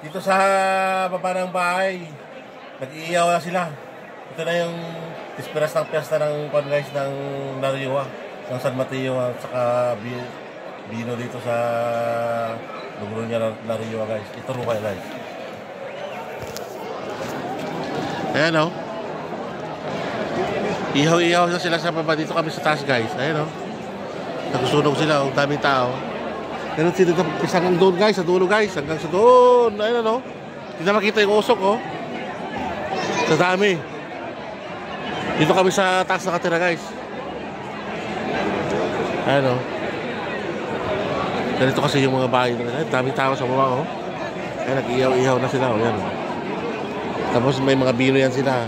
Dito sa baba ng bahay, nag-iiyaw na sila. Ito na yung disperas ng piyesta ng guys ng Lariwa, ng San Mateo at saka Bino dito sa Logroño Lariwa guys. Ito ro kayo guys. Ayan o. Ihaw-ihaw na sila sa baba. Dito kami sa taas guys. Ayan o. Nagsusunog sila. Ang daming tao. Ganun sila hanggang doon guys. Sa dulo guys. Hanggang sa doon. Ayan o. Hindi na makita yung usok o. Sa dami. Dito kami sa taas nakatira guys. Ayan o. Ganito kasi yung mga bahay. Daming tao sa baba o. Ayan, nag-ihaw-ihaw na sila o. Ayan o. Tapos may mga bino yan sila.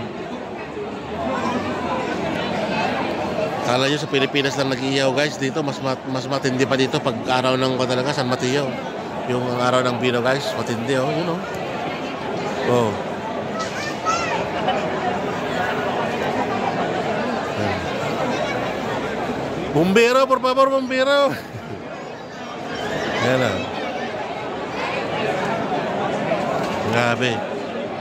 Kala nyo sa Pilipinas lang nag-iiyaw guys. Dito mas matindi pa dito pag araw ng talaga San Mateo. Yung araw ng bino guys, matindi oh, yun oh. Oh. Bombero, por favor, bombero. Ayan na. Grabe.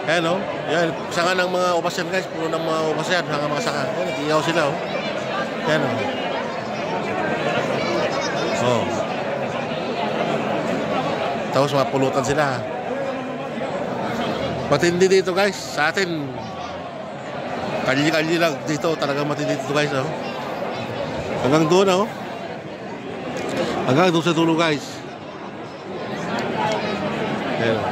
Ayan o. Yan. Saka ng mga upasyan guys. Puro ng mga upasyan. Mga saka. Ayan. Nag-iyaw sila o. Ayan o. Oh. Tapos mapulutan sila. Matindi dito guys. Sa atin. Kalye-kalye lang dito. Talagang matindi dito guys o. Hanggang doon o. Hanggang doon sa dulo guys. Ayan o.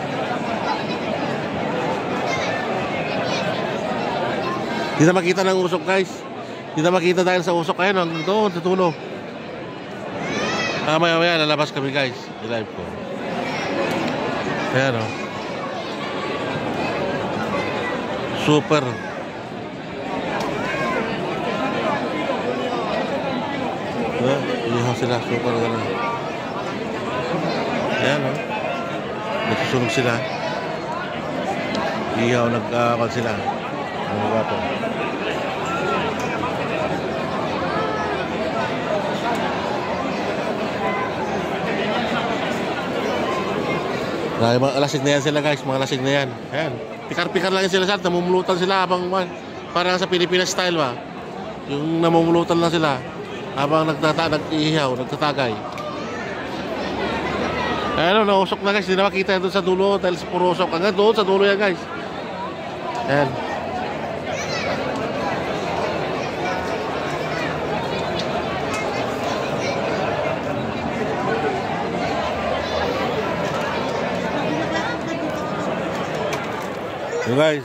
Hindi na makita ng usok guys. Hindi na makita dahil sa usok. Ayun hanggang doon sa tulo. Maya lalabas kami guys. I-live ko. Ayan o. Super. Ihaw sila. Super gano'n. Ayan o. Nagsusunog sila. Ihaw nagkakal sila. Ano ba ito? Mga lasig na yan sila guys, mga lasig na yan. Ayan. Pikar-pikar lang sila sa namumulutan sila habang parang sa Pilipinas style ba. Yung namumulutan lang sila habang nag-iihaw, nagtatagay. Ayan o, nausok na guys. Hindi na makita yan doon sa dulo dahil sa puro usok. Hanggang doon sa dulo yan guys. Ayan. So guys,